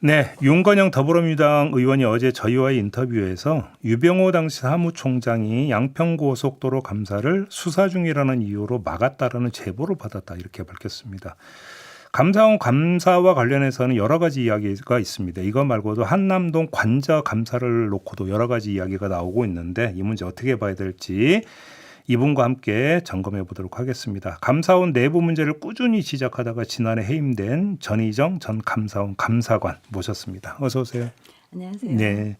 네, 윤건영 더불어민주당 의원이 어제 저희와의 인터뷰에서 유병호 당시 사무총장이 양평고속도로 감사를 수사 중이라는 이유로 막았다라는 제보를 받았다 이렇게 밝혔습니다. 감사원 감사와 관련해서는 여러 가지 이야기가 있습니다. 이거 말고도 한남동 관저 감사를 놓고도 여러 가지 이야기가 나오고 있는데 이 문제 어떻게 봐야 될지 이분과 함께 점검해 보도록 하겠습니다. 감사원 내부 문제를 꾸준히 지적하다가 지난해 해임된 전희정 전 감사원 감사관 모셨습니다. 어서 오세요. 안녕하세요. 네,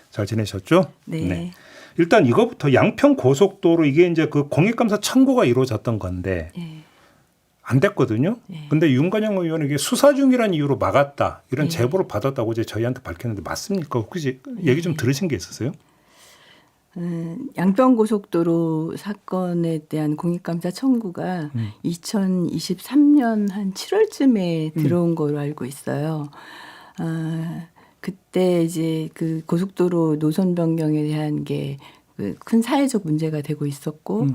잘 지내셨죠? 네. 일단 이거부터 양평 고속도로 이게 이제 그 공익감사 청구가 이루어졌던 건데 네. 안 됐거든요. 네. 근데 윤건영 의원이 이게 수사 중이라는 이유로 막았다 이런 네. 제보를 받았다고 이제 저희한테 밝혔는데 맞습니까? 혹시 얘기 좀 들으신 게 있었어요? 양평고속도로 사건에 대한 공익감사 청구가 2023년 한 7월쯤에 들어온 거로 알고 있어요. 그때 이제 그 고속도로 노선 변경에 대한 게 큰 사회적 문제가 되고 있었고,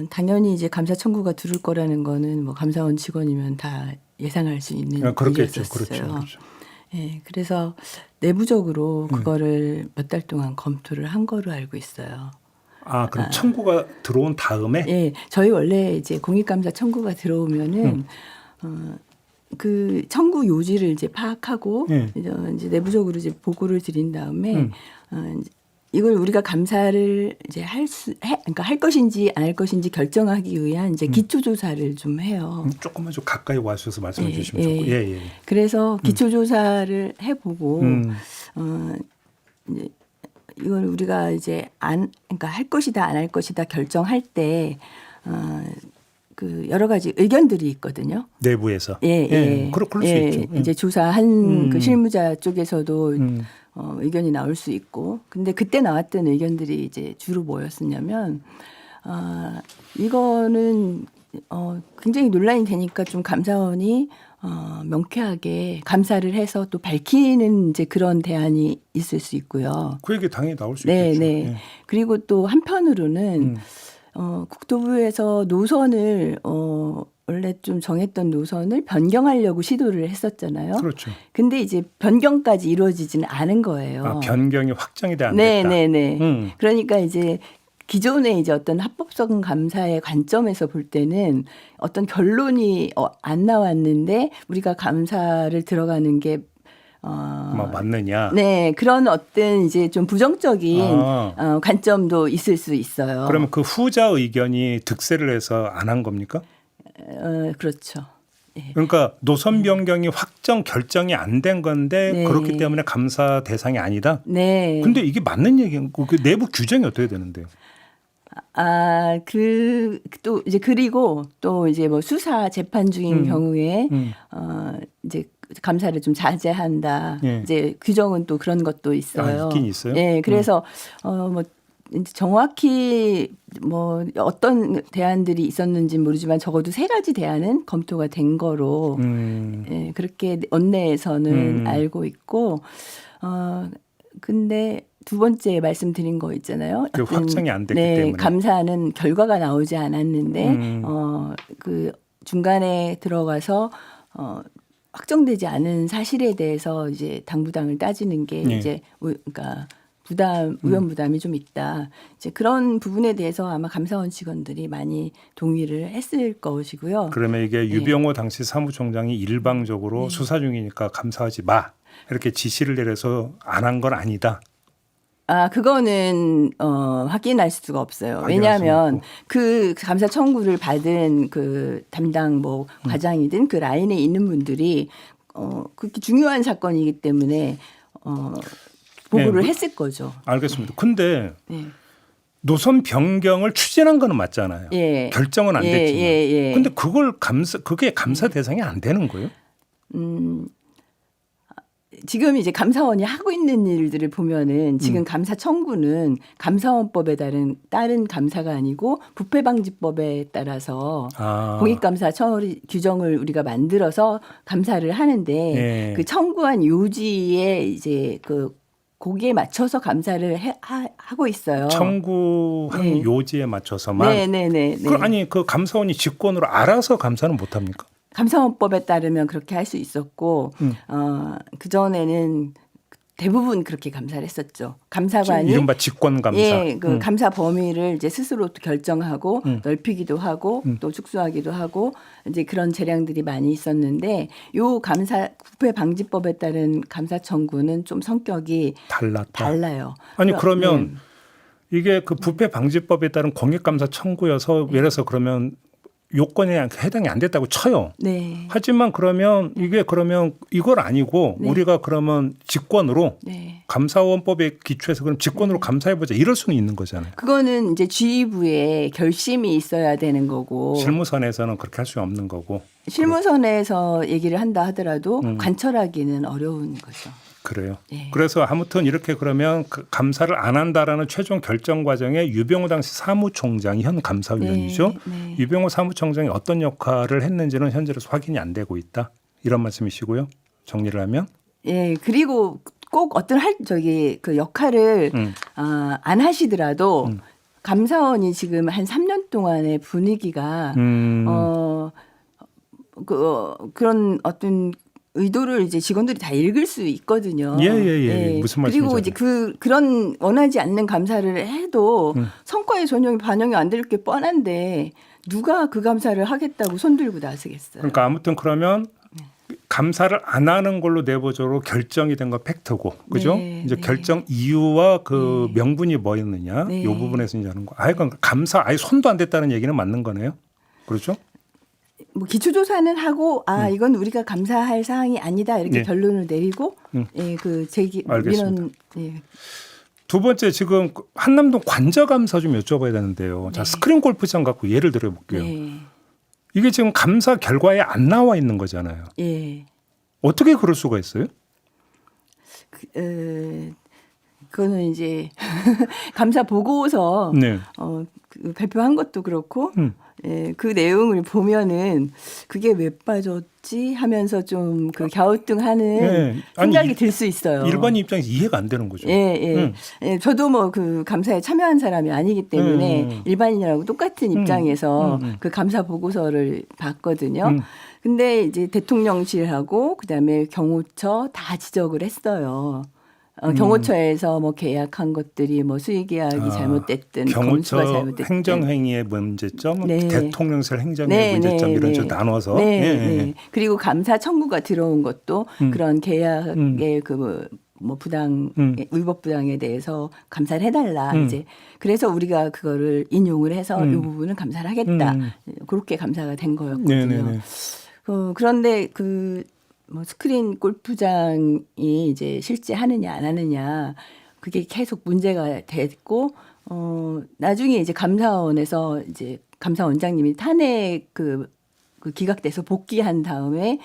당연히 이제 감사 청구가 들을 거라는 거는 뭐 감사원 직원이면 다 예상할 수 있는 그렇겠죠. 일이었어요. 그렇죠. 예, 그래서 내부적으로 그거를 몇 달 동안 검토를 한 거로 알고 있어요. 아, 그럼 청구가 들어온 다음에? 예, 저희 원래 이제 공익감사 청구가 들어오면은 그 청구 요지를 이제 파악하고 이제 내부적으로 이제 보고를 드린 다음에 이걸 우리가 감사를 이제 그러니까 할 것인지 안 할 것인지 결정하기 위한 이제 기초 조사를 좀 해요. 조금만 좀 가까이 와주셔서 말씀해 주시면 예. 좋고. 예. 그래서 기초 조사를 해보고 이제 이걸 우리가 이제 그러니까 할 것이다 안 할 것이다 결정할 때 그 여러 가지 의견들이 있거든요. 내부에서. 예. 그럴 수 있죠. 이제 조사한 그 실무자 쪽에서도 의견이 나올 수 있고, 근데 그때 나왔던 의견들이 이제 주로 뭐였었냐면, 이거는 굉장히 논란이 되니까 좀 감사원이 명쾌하게 감사를 해서 또 밝히는 이제 그런 대안이 있을 수 있고요. 그 얘기 당연히 나올 수 네, 있겠죠. 네. 예. 그리고 또 한편으로는 국토부에서 노선을 원래 좀 정했던 노선을 변경하려고 시도를 했었잖아요. 그렇죠. 근데 이제 변경까지 이루어지지는 않은 거예요. 아, 변경이 확정이 돼 안 됐다. 네. 그러니까 이제 기존의 이제 어떤 합법성 감사의 관점에서 볼 때는 어떤 결론이 안 나왔는데 우리가 감사를 들어가는 게 맞느냐. 네, 그런 어떤 이제 좀 부정적인 관점도 있을 수 있어요. 그러면 그 후자 의견이 득세를 해서 안 한 겁니까? 그렇죠. 예. 그러니까 노선 변경이 확정 결정이 안 된 건데 네. 그렇기 때문에 감사 대상이 아니다. 네. 근데 이게 맞는 얘기고 그 내부 규정이 어떻게 되는데요? 또 이제 그리고 또 이제 뭐 수사 재판 중인 경우에 이제 감사를 좀 자제한다. 예. 이제 규정은 또 그런 것도 있어요. 있긴 있어요? 예. 그래서 뭐 정확히 뭐 어떤 대안들이 있었는지 모르지만 적어도 3가지 대안은 검토가 된 거로 예, 그렇게 원내에서는 알고 있고 근데 두 번째 말씀드린 거 있잖아요. 그 확정이 안 됐기 네, 때문에. 감사는 결과가 나오지 않았는데 그 중간에 들어가서 확정되지 않은 사실에 대해서 이제 당부당을 따지는 게 이제 그러니까 의원 부담이 좀 있다. 이제 그런 부분에 대해서 아마 감사원 직원들이 많이 동의를 했을 것이고요. 그러면 이게 유병호 당시 사무총장이 일방적으로 수사 중이니까 감사하지 마 이렇게 지시를 내려서 안 한 건 아니다. 그거는 확인할 수가 없어요. 왜냐하면 그 감사 청구를 받은 그 담당 뭐 과장이든 그 라인에 있는 분들이 그렇게 중요한 사건이기 때문에 보고를 했을 거죠. 알겠습니다. 근데 노선 변경을 추진한 거는 맞잖아요. 예. 결정은 안 됐지만. 근데 그게 감사 대상이 안 되는 거예요? 지금 이제 감사원이 하고 있는 일들을 보면은 지금 감사 청구는 감사원법에 따른 감사가 아니고 부패방지법에 따라서 공익감사 처리 규정을 우리가 만들어서 감사를 하는데 그 청구한 요지에 이제 거기에 맞춰서 감사를 하고 있어요. 청구한 요지에 맞춰서만. 네네네. 아니 그 감사원이 직권으로 알아서 감사는 못 합니까? 감사원법에 따르면 그렇게 할 수 있었고 그 전에는 대부분 그렇게 감사를 했었죠. 감사관이 이른바 직권감사. 예, 그 감사 범위를 이제 스스로 결정하고 넓히기도 하고 또 축소하기도 하고 이제 그런 재량들이 많이 있었는데 요 부패 방지법에 따른 감사 청구는 좀 성격이 달라요. 아니 그러면 이게 그 부패 방지법에 따른 공익감사 청구여서 예를 들어서 그러면 요건에 해당이 안 됐다고 쳐요. 네. 하지만 그러면 이게 그러면 이걸 아니고 네. 우리가 그러면 직권으로 네. 감사원법에 기초해서 그럼 직권으로 감사해보자 이럴 수는 있는 거잖아요. 그거는 이제 지휘부에 결심이 있어야 되는 거고 실무선에서는 그렇게 할 수 없는 거고. 실무선에서 얘기를 한다 하더라도 관철하기는 어려운 거죠. 그래요. 네. 그래서 아무튼 이렇게 그러면 그 감사를 안 한다라는 최종 결정 과정에 유병호 당시 사무총장이 현 감사위원이죠. 네. 유병호 사무총장이 어떤 역할을 했는지는 현재로서 확인이 안 되고 있다. 이런 말씀이시고요. 정리를 하면. 예, 그리고 꼭 어떤 그 역할을 안 하시더라도 감사원이 지금 한 3년 동안의 분위기가 그런 어떤 의도를 이제 직원들이 다 읽을 수 있거든요. 예. 무슨 말씀이세요? 그리고 이제 그런 원하지 않는 감사를 해도 성과에 전혀 반영이 안 될 게 뻔한데 누가 그 감사를 하겠다고 손들고 나서겠어요. 그러니까 아무튼 그러면 감사를 안 하는 걸로 내부적으로 결정이 된 건 팩트고, 그죠? 네, 이제 네. 결정 이유와 그 명분이 뭐였느냐, 네. 이 부분에서 이제 하는 거. 그러니까 감사 아예 손도 안 댔다는 얘기는 맞는 거네요. 그렇죠? 뭐 기초조사는 하고 이건 우리가 감사할 사항이 아니다 이렇게 네. 결론을 내리고 그 제기 알겠습니다. 민원 두 번째 지금 한남동 관저감사 좀 여쭤봐야 되는데요. 자, 네. 스크린 골프장 갖고 예를 들어볼게요. 네. 이게 지금 감사 결과에 안 나와 있는 거잖아요. 예. 어떻게 그럴 수가 있어요? 그거는 이제 감사 보고서 네. 그 발표한 것도 그렇고 예, 그 내용을 보면은 그게 왜 빠졌지 하면서 좀 그 갸우뚱하는 네. 생각이 들 수 있어요. 일반인 입장에서 이해가 안 되는 거죠. 예. 저도 뭐 그 감사에 참여한 사람이 아니기 때문에 일반인이라고 똑같은 입장에서 그 감사 보고서를 봤거든요. 근데 이제 대통령실하고 그다음에 경호처 다 지적을 했어요. 경호처에서 뭐 계약한 것들이 뭐 수의 계약이 잘못됐든 검수가 경호처 잘못됐든 행정행위의 문제점, 네. 대통령실 행정의 문제점 이런 식으로 나눠서. 네. 그리고 감사 청구가 들어온 것도 그런 계약의 뭐 부당 위법 부당에 대해서 감사를 해달라 이제 그래서 우리가 그거를 인용을 해서 이 부분은 감사를 하겠다 그렇게 감사가 된 거였거든요. 네네네. 그런데 뭐 스크린 골프장이 이제 실제 하느냐 안 하느냐 그게 계속 문제가 됐고 나중에 이제 감사원에서 이제 감사원장님이 탄핵 그 기각돼서 복귀한 다음에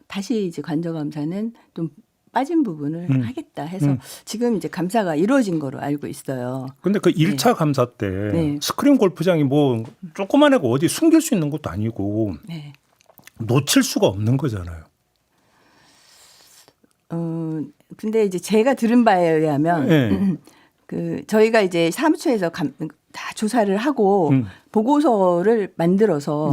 다시 이제 관저감사는 좀 빠진 부분을 하겠다 해서 지금 이제 감사가 이루어진 거로 알고 있어요. 근데 그 1차 감사 때 스크린 골프장이 뭐 조그만 애가 어디 숨길 수 있는 것도 아니고 놓칠 수가 없는 거잖아요. 근데 이제 제가 들은 바에 의하면 저희가 이제 사무처에서 다 조사를 하고 보고서를 만들어서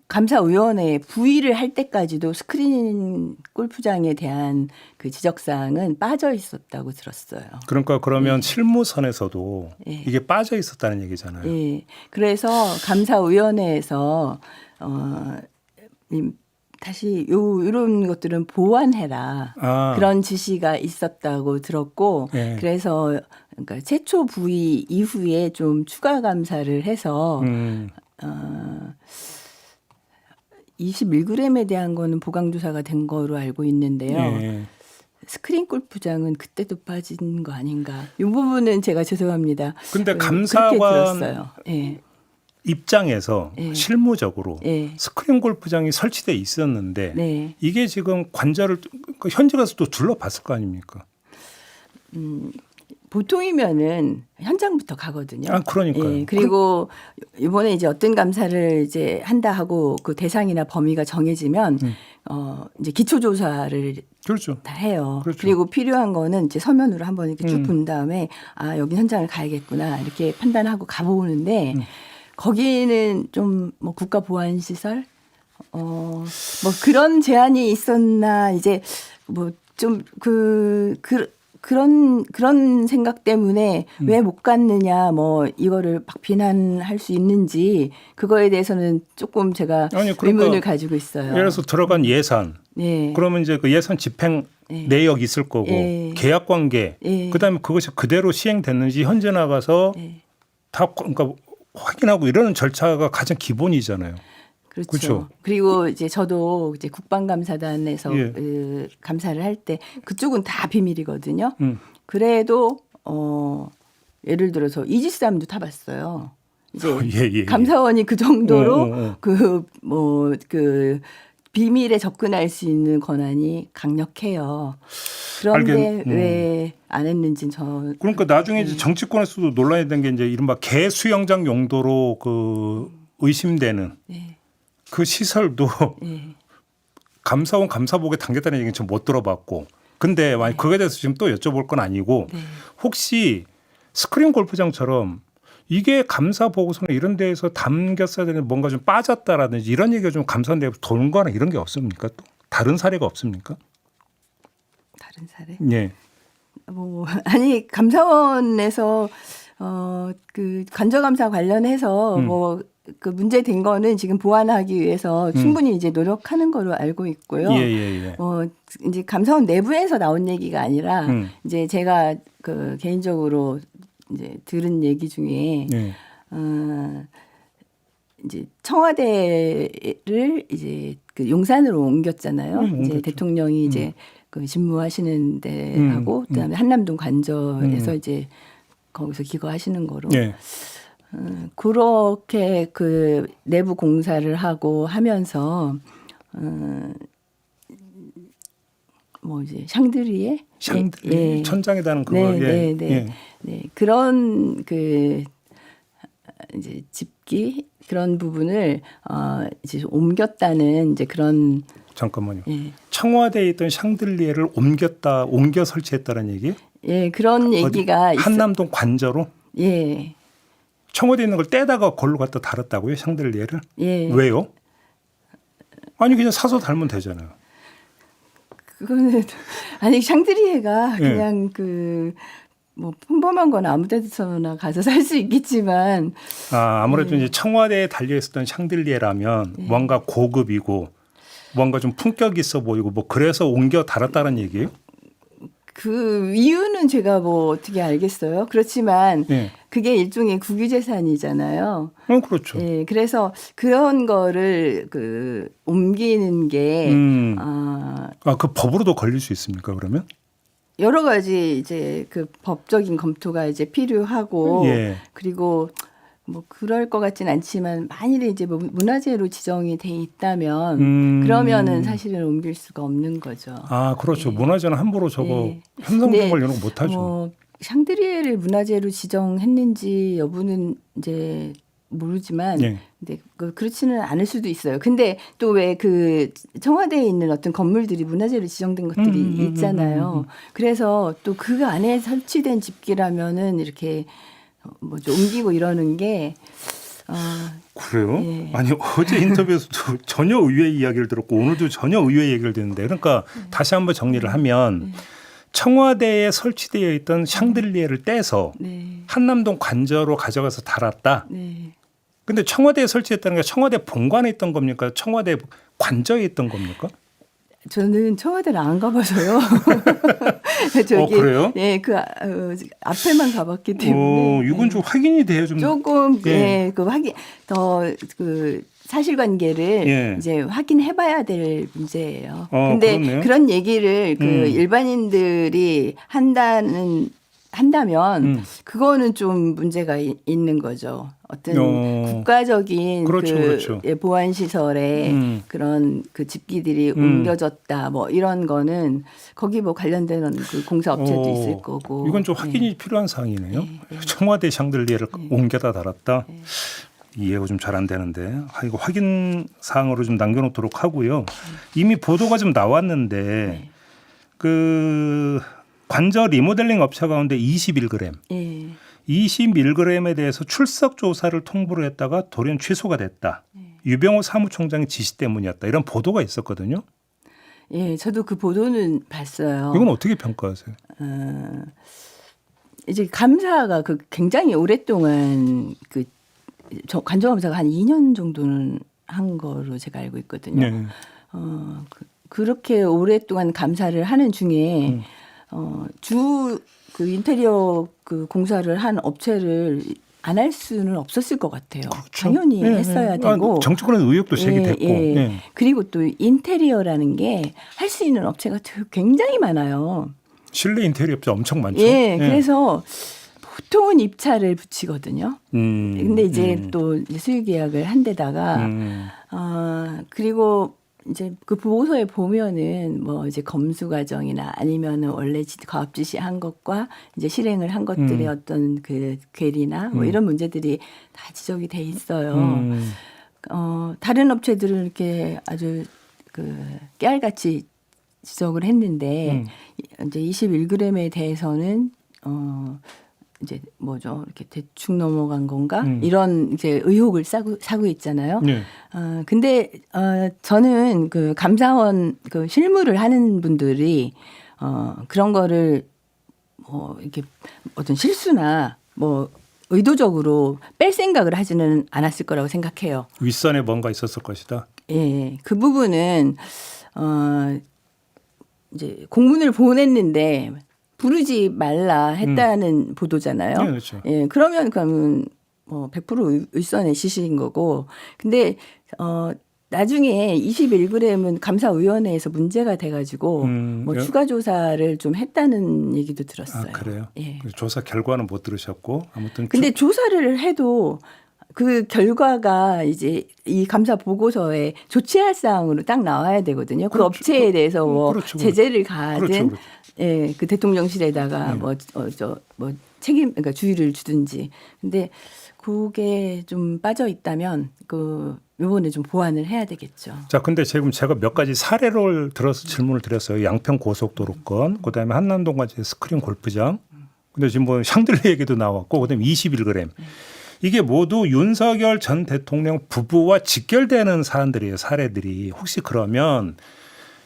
감사위원회에 부의를 할 때까지도 스크린 골프장에 대한 그 지적사항은 빠져 있었다고 들었어요. 그러니까 그러면 실무선에서도 이게 빠져 있었다는 얘기잖아요. 예. 그래서 감사위원회에서 다시 이런 것들은 보완해라 그런 지시가 있었다고 들었고 그래서 그러니까 최초 부의 이후에 좀 추가 감사를 해서 21g에 대한 거는 보강 조사가 된 거로 알고 있는데요. 스크린 골프장은 그때도 빠진 거 아닌가? 이 부분은 제가 죄송합니다. 근데 그렇게 감사관 들었어요. 입장에서 실무적으로 스크린 골프장이 설치돼 있었는데 이게 지금 관저를 현지 가서 또 둘러봤을 거 아닙니까? 보통이면은 현장부터 가거든요. 그러니까요. 그리고 이번에 이제 어떤 감사를 이제 한다 하고 그 대상이나 범위가 정해지면 이제 기초 조사를 다 해요. 그렇죠. 그리고 필요한 거는 이제 서면으로 한번 이렇게 쭉 본 다음에 여기 현장을 가야겠구나 이렇게 판단하고 가보는데 거기는 좀 뭐 국가 보안 시설 뭐 그런 제안이 있었나 이제 뭐 좀 그런 생각 때문에 왜 못 갔느냐 뭐 이거를 막 비난할 수 있는지 그거에 대해서는 조금 제가 그러니까 의문을 가지고 있어요. 예를 들어서 들어간 예산, 네. 그러면 이제 그 예산 집행 내역 있을 거고 계약 관계, 그다음에 그것이 그대로 시행됐는지 현재 나가서 다 그러니까 확인하고 이러는 절차가 가장 기본이잖아요. 그렇죠. 그렇죠. 그리고 이제 저도 이제 국방감사단에서 감사를 할 때 그쪽은 다 비밀이거든요. 그래도 예를 들어서 이지스함도 타봤어요. 이제 감사원이 그 정도로 그 비밀에 접근할 수 있는 권한이 강력해요. 그런데 왜 안 했는지는 저. 그러니까 나중에 이제 정치권에서도 논란이 된 게 이제 이른바 개 수영장 용도로 그 의심되는 그 시설도 감사원 감사복에 담겼다는 얘기는 좀 못 들어봤고. 근데 만약 그거에 대해서 지금 또 여쭤볼 건 아니고 혹시 스크린 골프장처럼 이게 감사 보고서나 이런 데에서 담겼어야 되는 뭔가 좀 빠졌다라든지 이런 얘기가 좀 감사원 내에 도는 거나 이런 게 없습니까? 또 다른 사례가 없습니까? 다른 사례? 예. 아니 감사원에서 그 관저감사 관련해서 그 문제된 거는 지금 보완하기 위해서 충분히 이제 노력하는 거로 알고 있고요. 이제 감사원 내부에서 나온 얘기가 아니라 이제 제가 그 개인적으로 이제 들은 얘기 중에 이제 청와대를 이제 그 용산으로 옮겼잖아요. 이제 대통령이 이제 그 집무하시는 데하고 그다음에 한남동 관저에서 이제 거기서 기거하시는 거로. 그렇게 그 내부 공사를 하고 하면서 뭐 이제 샹들리에 천장에 다는 그거 그런 그 이제 집기 그런 부분을 이제 옮겼다는 이제 그런. 잠깐만요. 청와대에 있던 샹들리에를 옮겨 설치했다는 얘기? 그런 얘기가 한남동 관저로? 예. 청와대에 있는 걸 떼다가 걸로 갖다 달았다고요? 샹들리에를? 왜요? 아니 그냥 사서 달면 되잖아요. 그거는 아니 샹들리에가 그냥 그 뭐 평범한 건 아무 데서나 가서 살 수 있겠지만 아무래도 이제 청와대에 달려 있었던 샹들리에라면 뭔가 고급이고 뭔가 좀 품격 있어 보이고 뭐 그래서 옮겨 달았다는 얘기예요? 그 이유는 제가 뭐 어떻게 알겠어요. 그렇지만 그게 일종의 국유재산이잖아요. 그렇죠. 그래서 그런 거를 그 옮기는 게 그 법으로도 걸릴 수 있습니까? 그러면? 여러 가지 이제 그 법적인 검토가 이제 필요하고 그리고 뭐 그럴 것 같진 않지만 만일에 이제 뭐 문화재로 지정이 돼 있다면 그러면은 사실은 옮길 수가 없는 거죠. 그렇죠. 문화재는 함부로 저거 횡성동굴 이런 거 못 하죠. 뭐 샹드리에를 문화재로 지정했는지 여부는 이제 모르지만 근데 그렇지는 않을 수도 있어요. 근데 또 왜 그 청와대에 있는 어떤 건물들이 문화재로 지정된 것들이 있잖아요. 그래서 또 그 안에 설치된 집기라면은 이렇게 뭐 좀 옮기고 이러는 게 그래요? 아니 어제 인터뷰에서도 전혀 의외의 이야기를 들었고 오늘도 전혀 의외의 얘기를 듣는데 그러니까 다시 한번 정리를 하면 청와대에 설치되어 있던 샹들리에를 떼서 한남동 관저로 가져가서 달았다. 근데 청와대에 설치했다는 게 청와대 본관에 있던 겁니까? 청와대 관저에 있던 겁니까? 저는 청와대를 안 가봐서요. 그래요? 그 앞에만 가봤기 때문에. 이건 좀 확인이 돼요, 좀. 조금 그 확인 그 사실관계를 이제 확인해봐야 될 문제예요. 근데 그렇네요. 그런 얘기를 그 일반인들이 한다면 그거는 좀 문제가 있는 거죠. 어떤 국가적인 그렇죠. 보안 시설에 그런 그 집기들이 옮겨졌다 뭐 이런 거는 거기 뭐 관련된 그 공사 업체도 있을 거고. 이건 좀 확인이 필요한 사항이네요. 청와대 샹들리에를 옮겨다 달았다. 이해가 좀 잘 안 되는데 이거 확인 사항으로 좀 남겨놓도록 하고요. 이미 보도가 좀 나왔는데 그 관저 리모델링 업체 가운데 21g. 21g에 대해서 출석 조사를 통보를 했다가 돌연 취소가 됐다. 유병호 사무총장의 지시 때문이었다. 이런 보도가 있었거든요. 예, 저도 그 보도는 봤어요. 이건 어떻게 평가하세요? 이제 감사가 그 굉장히 오랫동안 그 관저감사가 한 2년 정도는 한 거로 제가 알고 있거든요. 네. 그렇게 오랫동안 감사를 하는 중에 그 인테리어 그 공사를 한 업체를 안 할 수는 없었을 것 같아요. 그렇죠. 당연히 했어야 되고. 정치권의 의혹도 제기됐고. 예. 그리고 또 인테리어라는 게 할 수 있는 업체가 굉장히 많아요. 실내 인테리어 업체 엄청 많죠. 예, 그래서 보통은 입찰을 붙이거든요. 근데 이제 또 이제 수유 계약을 한 데다가 그리고 이제 그 보고서에 보면은 뭐 이제 검수 과정이나 아니면은 원래 가업 지시한 것과 이제 실행을 한 것들의 어떤 그 괴리나 뭐 이런 문제들이 다 지적이 돼 있어요. 다른 업체들은 이렇게 아주 그 깨알같이 지적을 했는데 이제 21g에 대해서는 이제 뭐죠? 이렇게 대충 넘어간 건가? 이런 이제 의혹을 사고 있잖아요. 네. 근데 저는 그 감사원 그 실무를 하는 분들이 그런 거를 뭐 이렇게 어떤 실수나 뭐 의도적으로 뺄 생각을 하지는 않았을 거라고 생각해요. 윗선에 뭔가 있었을 것이다. 예, 그 부분은 이제 공문을 보냈는데 부르지 말라 했다는 보도잖아요. 네, 그렇죠. 예, 그러면 뭐 100% 윗선의 지시인 거고. 근데 나중에 21g은 감사위원회에서 문제가 돼가지고 뭐 추가 조사를 좀 했다는 얘기도 들었어요. 아, 그래요? 예. 조사 결과는 못 들으셨고 아무튼. 근데 조사를 해도 그 결과가 이제 이 감사 보고서에 조치할 사항으로 딱 나와야 되거든요. 그 업체에 대해서 뭐 그렇죠. 제재를 가하든, 그렇죠. 예, 그 대통령실에다가 뭐 책임, 그러니까 주의를 주든지. 근데 그게 좀 빠져 있다면 요번에 좀 보완을 해야 되겠죠. 자, 근데 지금 제가 몇 가지 사례를 들어서 질문을 드렸어요. 양평 고속도로권, 그다음에 한남동까지 스크린 골프장. 근데 지금 뭐 샹들리 얘기도 나왔고, 그다음에 21g. 이게 모두 윤석열 전 대통령 부부와 직결되는 사안들이에요. 사례들이. 혹시 그러면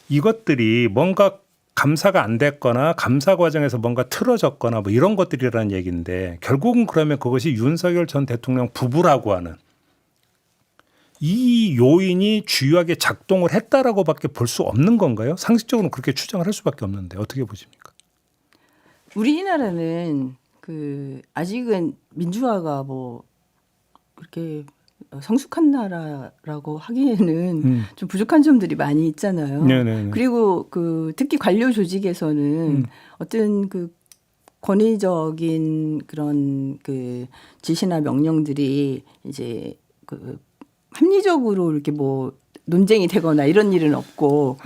이것들이 뭔가 감사가 안 됐거나 감사 과정에서 뭔가 틀어졌거나 뭐 이런 것들이라는 얘기인데 결국은 그러면 그것이 윤석열 전 대통령 부부라고 하는 이 요인이 주요하게 작동을 했다라고밖에 볼 수 없는 건가요? 상식적으로는 그렇게 추정을 할 수밖에 없는데 어떻게 보십니까? 우리나라는 아직은 민주화가 뭐 그렇게 성숙한 나라라고 하기에는 좀 부족한 점들이 많이 있잖아요. 네네네. 그리고 특히 관료 조직에서는 어떤 권위적인 그런 지시나 명령들이 이제 합리적으로 이렇게 뭐 논쟁이 되거나 이런 일은 없고,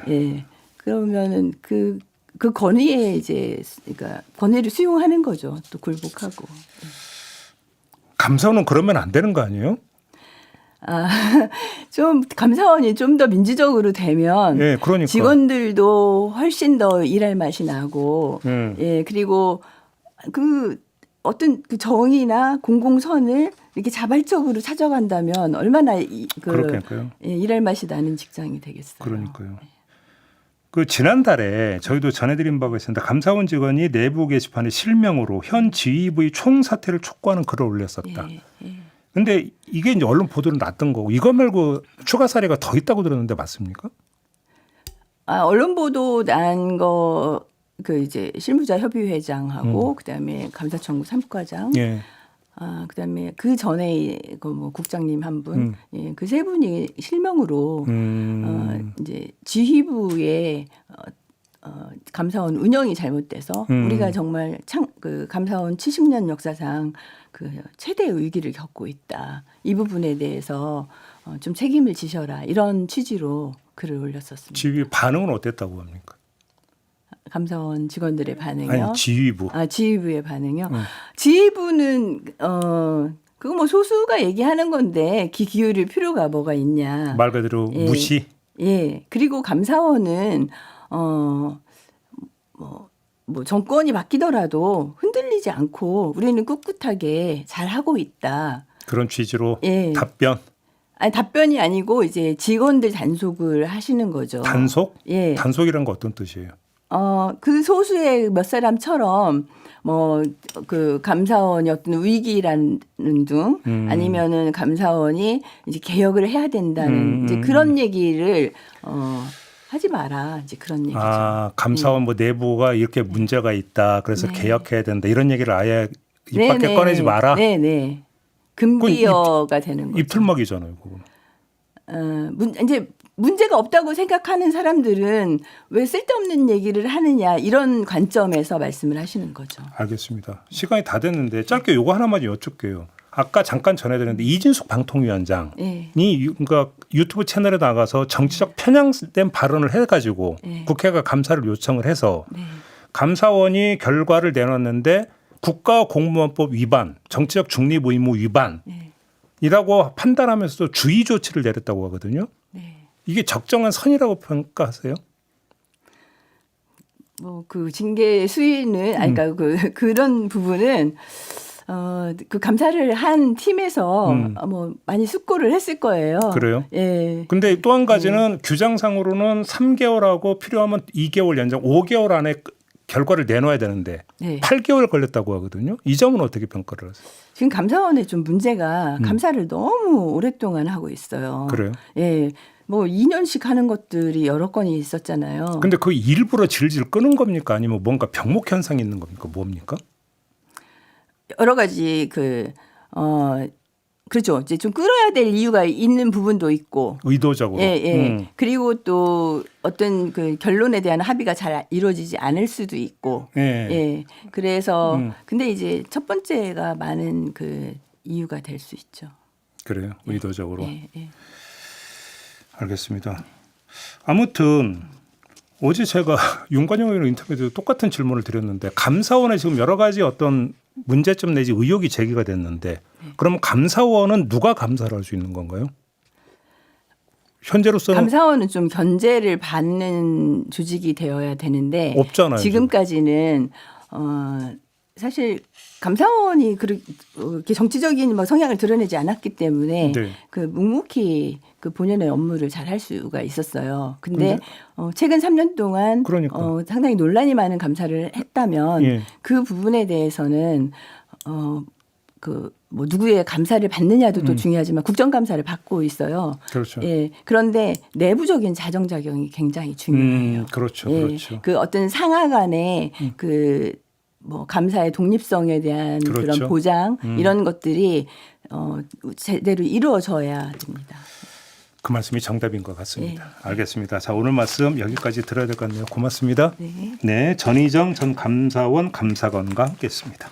예. 그러면은 그 권위에 그러니까 권위를 수용하는 거죠. 또 굴복하고. 감사원은 그러면 안 되는 거 아니에요? 좀 감사원이 좀 더 민주적으로 되면 예, 그러니까. 직원들도 훨씬 더 일할 맛이 나고, 예, 그리고 어떤 정의나 공공선을 이렇게 자발적으로 찾아간다면 얼마나 그렇겠고요. 예, 일할 맛이 나는 직장이 되겠어요. 그러니까요. 지난달에 저희도 전해드린 바가 있습니다. 감사원 직원이 내부 게시판에 실명으로 현 지휘부의 총사퇴를 촉구하는 글을 올렸었다. 그런데 예. 이게 이제 언론 보도로 났던 거고 이거 말고 추가 사례가 더 있다고 들었는데 맞습니까? 언론 보도 난 거 이제 실무자 협의회장하고 그다음에 감사청구 3과장, 예. 그다음에 그 전에 뭐 국장님 한 분, 예, 그 세 분이 실명으로 이제 지휘부의 감사원 운영이 잘못돼서 우리가 정말 감사원 70년 역사상 최대 위기를 겪고 있다. 이 부분에 대해서 좀 책임을 지셔라. 이런 취지로 글을 올렸었습니다. 지휘 반응은 어땠다고 합니까? 감사원 직원들의 반응이요? 아니, 지휘부. 지휘부의 반응이요? 지휘부는 그거 뭐 소수가 얘기하는 건데 귀 기울일 필요가 뭐가 있냐. 말 그대로 예. 무시. 예. 그리고 감사원은 뭐 정권이 바뀌더라도 흔들리지 않고 우리는 ቍ꿋하게 잘 하고 있다. 그런 취지로 예. 답변. 아니, 답변이 아니고 이제 직원들 단속을 하시는 거죠. 단속? 예. 단속이란 거 어떤 뜻이에요? 그 소수의 몇 사람처럼 뭐 그 감사원이 어떤 위기라는 등 아니면은 감사원이 이제 개혁을 해야 된다는 이제 그런 얘기를 하지 마라 이제 그런 얘기죠. 감사원 뭐 내부가 이렇게 문제가 있다. 그래서 개혁해야 된다. 이런 얘기를 아예 입 밖에 꺼내지 마라. 네네. 금기어가 되는 거죠. 입틀막이잖아요, 그건. 이제 문제가 없다고 생각하는 사람들은 왜 쓸데없는 얘기를 하느냐 이런 관점에서 말씀을 하시는 거죠. 알겠습니다. 시간이 다 됐는데 짧게 요거 하나만 여쭙게요. 아까 잠깐 전해드렸는데 이진숙 방통위원장이 그러니까 유튜브 채널에 나가서 정치적 편향된 발언을 해가지고 국회가 감사를 요청을 해서 감사원이 결과를 내놨는데 국가공무원법 위반, 정치적 중립 의무 위반이라고 판단하면서도 주의 조치를 내렸다고 하거든요. 이게 적정한 선이라고 평가하세요? 뭐 그 징계 수위는 그러니까 그런 부분은 그 감사를 한 팀에서 뭐 많이 숙고를 했을 거예요. 그래요? 예. 근데 또 한 가지는 규정상으로는 3개월하고 필요하면 2개월 연장, 5개월 안에 결과를 내놔야 되는데 8개월 걸렸다고 하거든요. 이 점은 어떻게 평가를 하세요? 지금 감사원의 좀 문제가 감사를 너무 오랫동안 하고 있어요. 그래요? 예. 뭐 2년씩 하는 것들이 여러 건이 있었잖아요. 근데 그 일부러 질질 끄는 겁니까? 아니면 뭔가 병목 현상이 있는 겁니까? 뭡니까? 여러 가지 그렇죠. 이제 좀 끌어야 될 이유가 있는 부분도 있고. 의도적으로. 예. 그리고 또 어떤 그 결론에 대한 합의가 잘 이루어지지 않을 수도 있고. 예. 그래서 근데 이제 첫 번째가 많은 그 이유가 될 수 있죠. 그래요. 의도적으로. 예. 알겠습니다. 아무튼 어제 제가 윤관영 의원 인터뷰에도 똑같은 질문을 드렸는데 감사원에 지금 여러 가지 어떤 문제점 내지 의혹이 제기가 됐는데 그럼 감사원은 누가 감사를 할 수 있는 건가요? 현재로서는 감사원은 좀 견제를 받는 조직이 되어야 되는데 없잖아요. 지금까지는 사실 감사원이 그렇게 정치적인 뭐 성향을 드러내지 않았기 때문에 그 묵묵히 그 본연의 업무를 잘 할 수가 있었어요. 근데 최근 3년 동안 상당히 논란이 많은 감사를 했다면 그 부분에 대해서는 그 뭐 누구의 감사를 받느냐도 또 중요하지만 국정감사를 받고 있어요. 그렇죠. 예. 그런데 내부적인 자정작용이 굉장히 중요해요. 그렇죠. 예. 그렇죠. 그 어떤 상하 간의 그 뭐 감사의 독립성에 대한 그런 보장 이런 것들이 제대로 이루어져야 됩니다. 그 말씀이 정답인 것 같습니다. 알겠습니다. 자, 오늘 말씀 여기까지 들어야 될 것 같네요. 고맙습니다. 네, 전희정 전 감사원 감사관과 함께했습니다.